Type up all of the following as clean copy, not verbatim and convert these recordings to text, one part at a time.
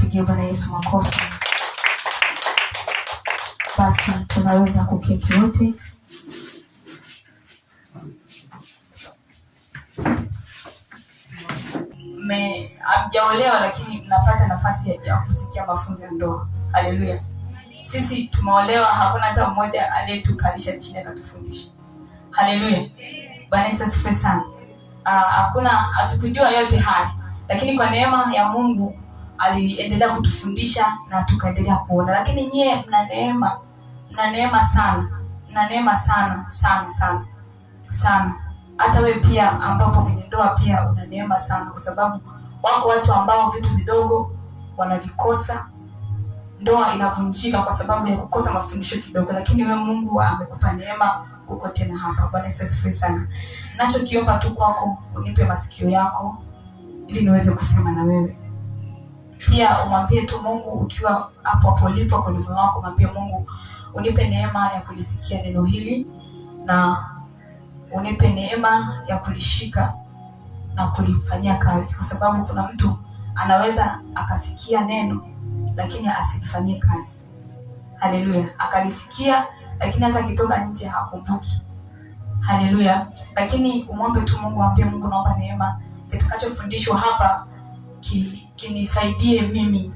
Tumpigie Bwana Yesu makofi. Basi tunaweza kuketi wote. Hamjaolewa lakini mnapata nafasi ya kusikia mafunzo ya ndoa. Haleluya. Sisi tumeolewa, hakuna hata mmoja aliyetukalisha chini akatufundisha. Haleluya. Bwana Yesu asifiwe sana. Hatukujua yote haya, lakini kwa neema ya Mungu aliendelea kutufundisha na tukaendelea kuona. Lakini nyie mna neema sana. Mna neema sana. Hata wewe pia ambapo kwenye ndoa pia una neema sana, kwa sababu wako watu ambao vitu vidogo wanavikosa, ndoa inavunjika kwa sababu ya kukosa mafundisho kidogo. Lakini wewe Mungu amekupa neema, uko tena hapa. Bwana Yesu asifiwe sana. Ninachokiomba tu kwako, unipe masikio yako ili niweze kusema na wewe. Pia umwambie tu Mungu, ukiwa hapo ulipo kwenye moyo wako, mwambie Mungu, unipe neema ya kulisikia neno hili na unipe neema ya kulishika na kulifanyia kazi, kwa sababu kuna mtu anaweza akasikia neno lakini asilifanyie kazi. Haleluya. Akalisikia lakini hata kitoka nje hakumbuki. Haleluya. Lakini umwombe tu Mungu, ambie Mungu, naomba neema kitakachofundishwa hapa kinisaidie mimi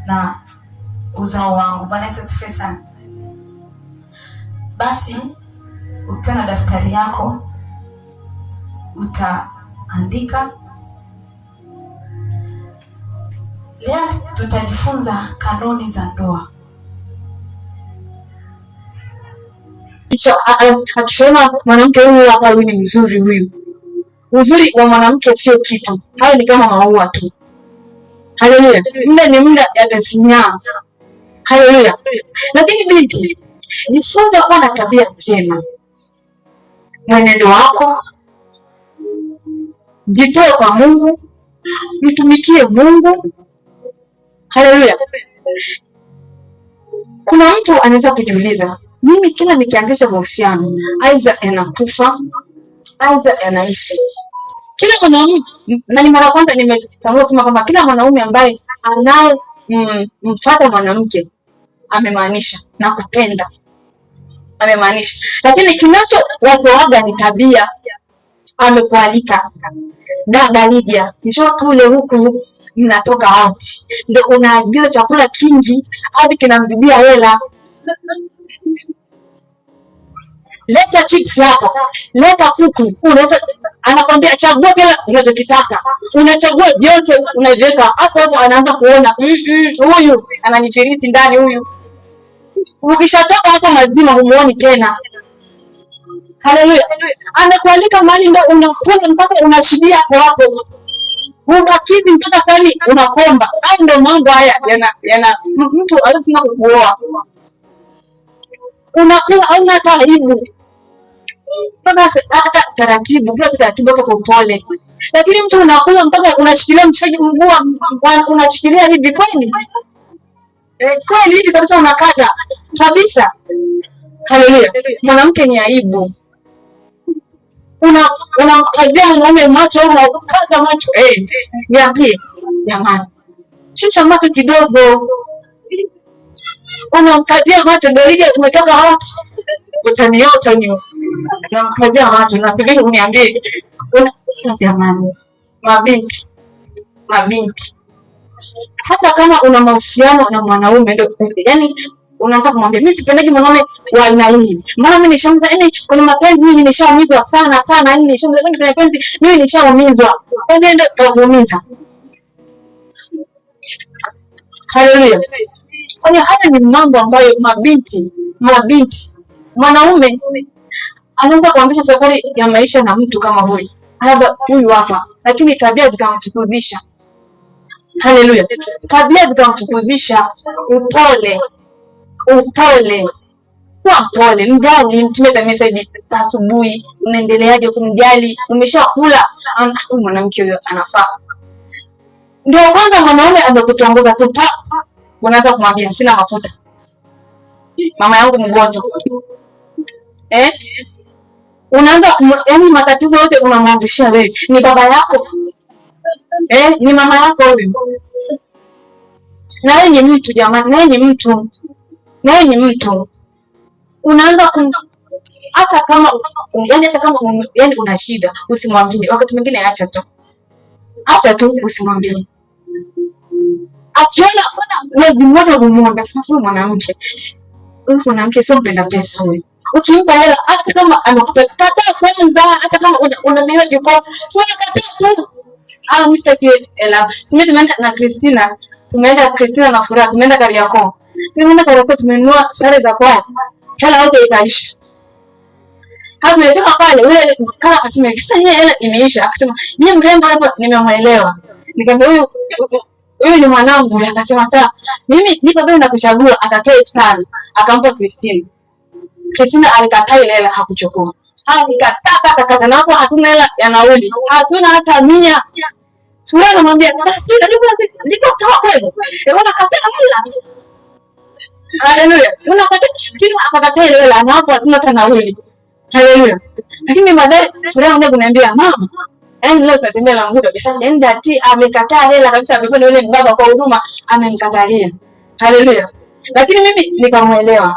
na uzao wangu. Bwana Yesu asifiwe sana. Basi ukiwa na daftari yako utaandika. Leo tutajifunza kanuni za ndoa. Akisema mwanamke huyu hapa, huyu ni mzuri huyu. Uzuri wa mwanamke sio kitu. Hayo ni kama maua tu. Haleluya. Muda ni muda yatasinyaa. Haleluya. Lakini binti, jifunze kuwa na tabia njema. Mwenendo wako, jitoe kwa Mungu, mtumikie Mungu. Haleluya. Kuna mtu anaweza kujiuliza, mimi kila nikianzisha mahusiano aidha yanakufa aidha yanaishi. Kila mwanaume, na ni mara kwanza nimetambua kusema kwamba kila mwanaume ambaye anayemfuata mwanamke amemaanisha na kupenda, amemaanisha. Lakini kinacho watoaga ni tabia. Amekualika, dada Lydia, njoo tule huku, mnatoka out, ndio unaagiza chakula kingi hadi kinamdibia hela. Leta chips hapa, leta kuku, anakwambia chagua kila unachokitaka. Unachagua vyote unaviweka hapo, anaanza kuona huyu ananichiriti ndani huyu. Ukishatoka hapo mazima humuoni tena. Haleluya. Anakualika mahali ndio unakula mpaka unashidia hapo. Unakizi mpaka kani unakomba. Hayo ndio mambo haya yana mtu anataka kukuoa. Unakula hauna aibu. Hata taratibu, kwa taratibu kwa upole. Lakini mtu unakula mpaka unashikilia mshikaji mguu, unashikilia hivi kweli? Kweli hivi kabisa unakata kabisa. Haleluya. Mwanamke ni aibu. Unamkazia mwanaume macho au unakaza macho. Niambie jamani. Shusha macho kidogo. Unamkazia macho ndio ile umetoka out. Utaniota nyo. Unamkazia macho na pili uniambie. Jamani. Mabinti. Hata kama una mahusiano na mwanaume ndio, yani unataka kumwambia mimi sipendaji mwanaume wa aina hii. Maana mimi nishaanza kwenye mapenzi, mimi nishaumizwa sana, yani nishaanza kwenye mapenzi, mimi nishaumizwa. Kwa nini ndio kuumiza? Haleluya. Kwa hiyo haya ni mambo ambayo mabinti, mwanaume anaweza kuanzisha safari ya maisha na mtu kama huyu. Huyu hapa, lakini tabia zikamfukuzisha. Haleluya. Tabia zikamfukuzisha. Upole. Kwa pole, mjali, mtume message asubuhi, unaendeleaje kumjali, umeshakula, mwanamke huyo anafaa. Ndio kwanza mwanaume anakutongoza tu, unaanza kumwambia sina mafuta. Mama yangu mgonjwa. Unaanza yani matatizo yote unamwambia wewe. Ni baba yako. Ni mama yako huyo. Na yeye ni mtu jamani, na yeye ni mtu. Unaanza hata kama yani una shida usimwambie. Wakati mwingine acha tu usimwambie. Akiona lazima kumwomba. Sasa mwanamke sio mpenda pesa huyu. Ukimpa hela hata kama anakupata kwanza, hata kama unamwambia yuko sio kataa tu. Mstaki hela. Tumeenda na Christina, na Furaha, tumeenda Kariakoo. Tumenunua sare za kwao. Hela yote ikaisha. Hapo nimetoka pale, wewe kama akasema kisa yeye hela imeisha, akasema ni mrembo hapa, nimemuelewa. Nikamwambia huyu ni mwanangu. Akasema sawa, mimi niko bado nakuchagua. Akatoa 5,000 akampa Christina. Christina alikataa ile hela, hakuchukua. Nikataka kaka, na hapo hatuna hela ya nauli, hatuna hata 100. Wewe unamwambia niko sawa kweli, unakataa hela. Haleluya, unakataa kitu, akakataa ile hela, na hapo hatuna hata nauli. Haleluya. Lakini baadaye Furaha ndio kuniambia mama, leo tunatembea na Mungu kabisa. Nenda amekataa hela kabisa, amependa yule baba kwa huduma, amemkatalia. Haleluya. Lakini mimi nikamuelewa.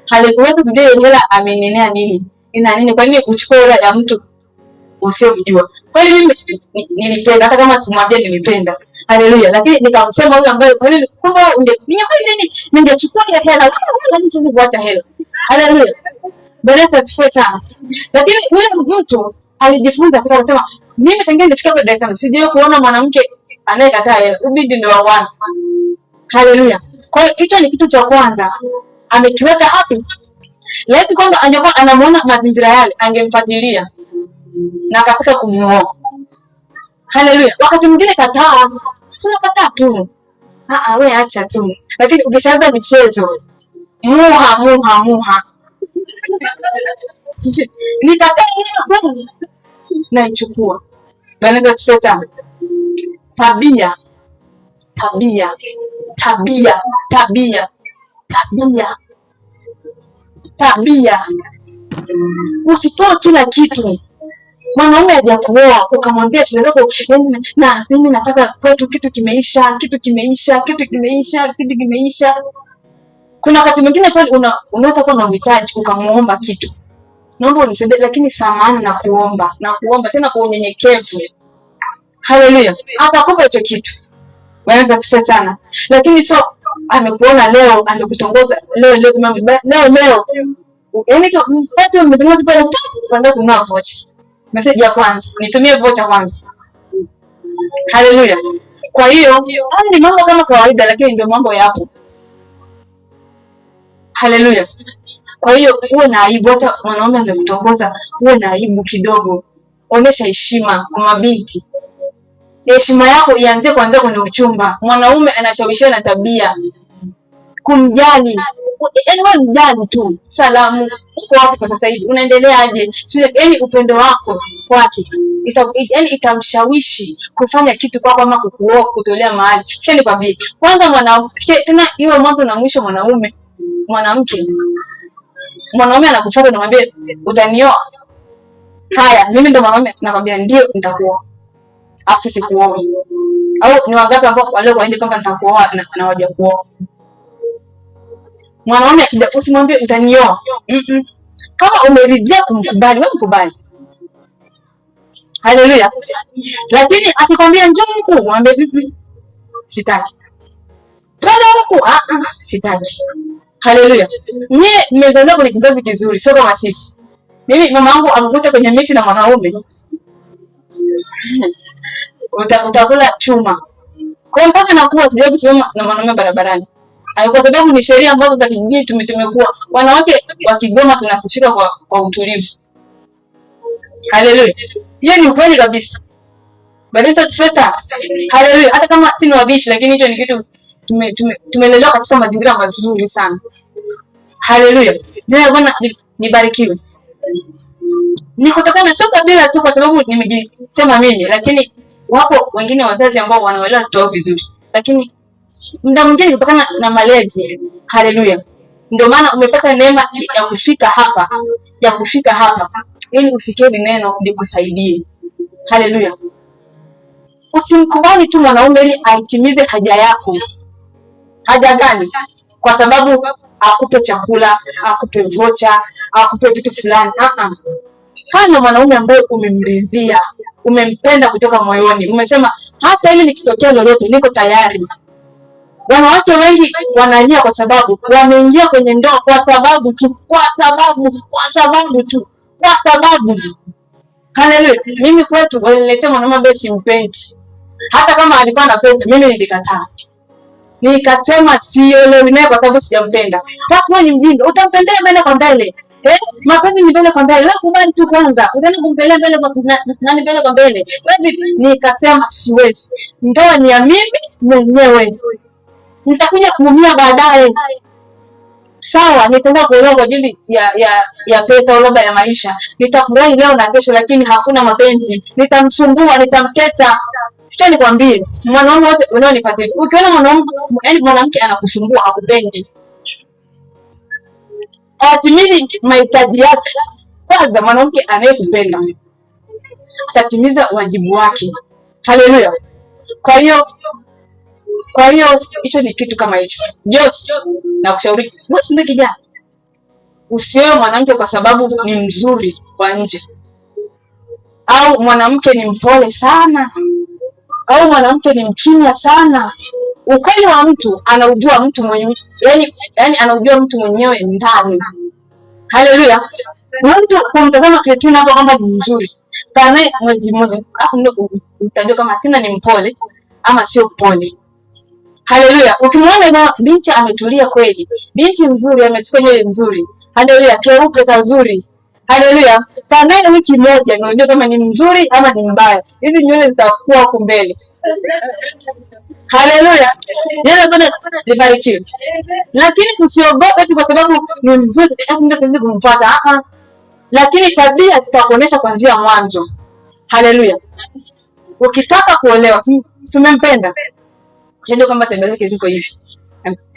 Halikuwepo kujua hela amenenea nini. Ina nini? Kwa nini kuchukua hela ya mtu usiyojua? Kwa hiyo mimi nilipenda, hata kama tumwambia nilipenda. Haleluya. Lakini nikamsema yule ambaye kwa nini kumbe ningechukua ile hela, lakini sisi kuacha hela. Haleluya. Baraka sana. Lakini yule mtu alijifunza kwa kusema mimi tangia nifika kwa Dar es Salaam sijawahi kuona mwanamke anayekataa hela. Ubidi ndio wa kwanza. Haleluya. Kwa hiyo hicho ni kitu cha kwanza. Amekiweka hapo. Laiti kwamba angekuwa anamuona mazingira yale, angemfuatilia na akafika kumuoa. Haleluya. Wakati mwingine kataa. Sio kataa tu. Wewe acha tu. Lakini ukishaanza michezo, muha. Nikakaa hiyo naichukua. Baada ya tabia. Usitoe kila kitu. Mwanaume hajakuoa ukamwambia tunataka na mimi nataka kwetu kitu kimeisha. Kuna wakati mwingine pale unaweza kuwa na uhitaji ukamuomba kitu. Naomba unisaidie, lakini samahani na kuomba tena kwa unyenyekevu. Haleluya. Atakupa hicho kitu. Wewe sana. Lakini sio amekuona leo, amekutongoza leo. Yaani tu mpate umetumia pale kwenda kununua vocha. Message ya kwanza, nitumie vocha kwanza. Haleluya. Kwa hiyo, ni mambo kama kawaida, lakini ndio mambo yapo. Haleluya. Kwa hiyo uwe na aibu, hata mwanaume amekutongoza, uwe na aibu kidogo. Onyesha heshima kwa mabinti. Heshima yako ianze kuanzia kwenye uchumba. Mwanaume anashawishiwa na tabia. Kumjali. Yaani wewe mjali tu. Salamu, uko wapi kwa sasa hivi? Unaendeleaje? Yaani upendo wako kwake. Yaani itamshawishi kufanya kitu kwako ama kukuoa, kutolea mahali. Sio ni kwa vipi? Kwanza mwanamke tena iwe mwanzo na mwisho mwanaume anakufuata na mwambie utanioa. Haya, mimi ndo mwanaume nakwambia ndio nitakuoa. Afu sikuoa. Au ni wangapi ambao wale waende kama nitakuoa na hawaja kuoa. Mwanaume akija usimwambie utanioa. Kama umeridhia kumkubali, wewe mkubali. Haleluya. Lakini akikwambia njoo huku, mwambie sitaki. Twende huku, sitaki. Haleluya. Mimi nimezaliwa kwenye kizazi kizuri, sio kama sisi. Mimi mama yangu amekuta kwenye miti na mwanaume. Utakula chuma. Kwa mpaka nakuwa sijawahi kusimama na mwanaume barabarani. Kwa sababu ni sheria ambazo za kijiji tumekuwa. Wanawake wa Kigoma tunasifika kwa utulivu. Haleluya. Hiyo ni ukweli kabisa. Baada tufeta. Haleluya. Hata kama si wabishi, lakini hicho ni kitu tumelelewa katika mazingira mazuri sana. Haleluya. Jina Bwana nibarikiwe. Ni kutokana sio kabila tu kwa sababu nimejisema mimi, lakini wapo wengine wazazi ambao wanaelewa watoto vizuri. Lakini muda mwingine kutokana na malezi. Haleluya. Ndio maana umepata neema ya kufika hapa. Ili usikie neno likusaidie. Haleluya. Usimkubali tu mwanaume ili aitimize haja yako. Haja gani? Kwa sababu akupe chakula, akupe vocha, akupe vitu fulani. Kana mwanaume ambaye umemridhia, umempenda kutoka moyoni, umesema hata ili nikitokea lolote niko tayari. Wanawake wengi wanalia kwa sababu wameingia kwenye ndoa kwa sababu tu. Haleluya. Mimi kwetu waliniletea mwanaume ambaye simpendi. Hata kama alikuwa na pesa, mimi nilikataa. Nikasema siolewi naye kwa sababu sijampenda. Hapo ni mjinga. Utampendea mbele kwa mbele. Mapenzi ni mbele kwa mbele. Wewe kubali tu kwanza. Utaenda kumpelea mbele kwa nani mbele kwa mbele. Wewe nikasema siwezi. Ndoa ni ya mimi mwenyewe. Nitakuja kuumia baadaye. Sawa, nitaenda kuolewa kwa ajili ya pesa au labda ya maisha. Nitakubali leo na kesho, lakini hakuna mapenzi. Nitamsumbua, nitamtesa. Sikia nikwambie, mwanaume wote unaonifuatilia, ukiona mwanamke anakusumbua, hakupendi, atimizi mahitaji yake, kwanza mwanamke anayekupenda atatimiza wajibu wake. Haleluya. Kwa hiyo hicho ni kitu kama hicho. Jose, nakushauri bosi, ndio kijana, usioe mwanamke kwa sababu ni mzuri kwa nje, au mwanamke ni mpole sana, au mwanamke ni mkimya sana. Ukweli wa mtu anaujua mtu mwenyewe, yani anaujua mtu mwenyewe ndani. Haleluya. Mtu kumtazama Cletina hapo kwamba ni mzuri, kana mwezi mmoja hapo ndio utajua kama tena ni mpole ama sio mpole. Haleluya. Ukimwona na binti ametulia kweli, binti nzuri, amesuka nywele nzuri, haleluya, keupe kazuri, haleluya, kana wiki moja unajua kama ni mzuri ama ni mbaya. Hizi nywele zitakuwa huko mbele. Haleluya. Jana bwana libarikiwe. Lakini usiogope tu kwa sababu ni mzuri ndio kumfuata. Lakini tabia zitakuonesha kuanzia mwanzo. Haleluya. Ukitaka kuolewa, umempenda, ndio kwamba tabia zake ziko hivi.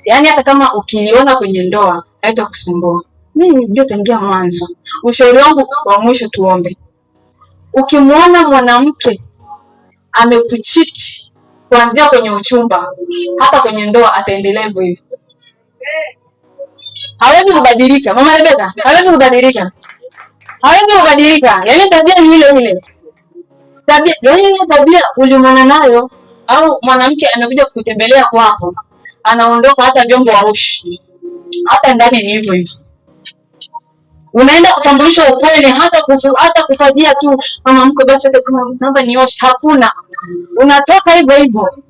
Yaani hata kama ukiona kwenye ndoa haitakusumbua. Mimi ndio tangia mwanzo. Ushauri wangu wa mwisho, tuombe. Ukimwona mwanamke amekuchiti kuanzia kwenye uchumba hata kwenye ndoa, ataendelea hivyo hivyo. Hawezi kubadilika. Mama Rebeka, hawezi kubadilika. Yaani tabia ni ile ile. Tabia ulimwona nayo, au mwanamke anakuja kukutembelea kwako, anaondoka hata vyombo haushi. Hata ndani ni hivyo hivyo. Unaenda kutambulisha ukweli, hata kusaidia tu mama mko basi hata kama naomba nioshe, hakuna. Unatoka hivyo hivyo.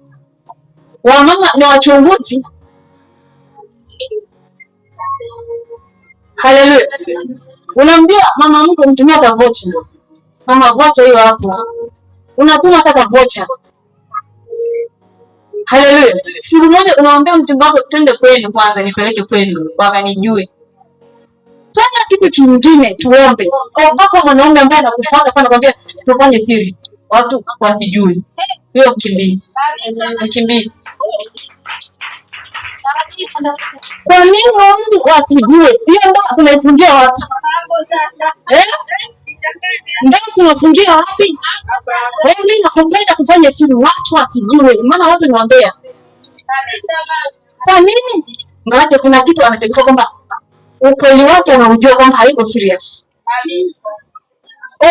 Wamama ni wachunguzi. Haleluya. Unaambia mama mko mtumia hata vocha. Mama vocha hiyo hapo. Unatuma hata vocha. Haleluya. Siku moja unaambia mchumba wako twende kwenu kwanza, nipeleke kwenu wakanijue. Fanya kitu kingine, tuombe. Kwa mwanaume ambaye anakufuata kwa anakuambia tufanye siri, watu wasijue. Hiyo mkimbie. Kwa nini watu wasijue? Hiyo ndio tunaifungia wapi? Ndio tunafungia wapi? Wewe nakupenda kufanya siri, watu wasijue. Maana watu ni wambea. Kwa nini? Maana kuna kitu anachokifanya kwamba ukweli wake anaujua kwamba haiko serious.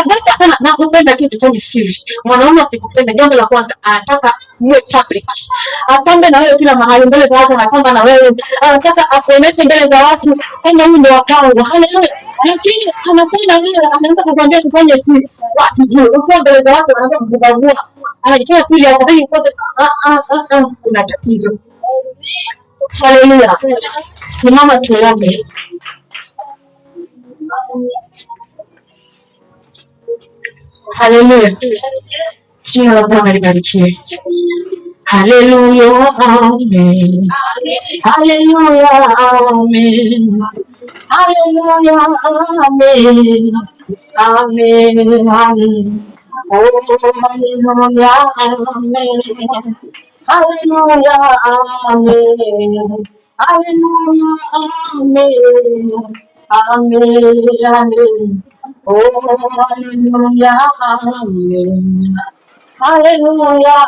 Basi sana nakupenda kitu tufanye siri. Mwanaume atakupenda, jambo la kwanza anataka muwe public. Apambe na wewe kila mahali, mbele za watu anapamba na wewe. Anataka akuoneshe mbele za watu kama huyu ndio wakao. Haleluya. Lakini anapenda wewe, anaanza kukwambia tufanye siri. Watu juu, uko mbele za watu anaanza kukubagua. Anajitoa siri ya kufanya kote. Kuna tatizo. Haleluya. Simama tuombe. Haleluya. Jina la Bwana libarikiwe. Haleluya. Amen. Haleluya. Amen. Haleluya. Amen. Amen. Amen. Oh, haleluya. Amen. Haleluya. Amen. Haleluya. Amen. Amen. Amen. Oh, hallelujah, amen. Hallelujah,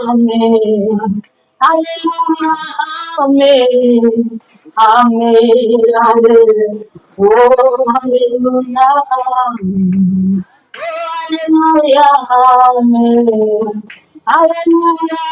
amen. Hallelujah, amen. Amen, hallelujah. Oh, hallelujah, amen. Oh, hallelujah, amen. Hallelujah.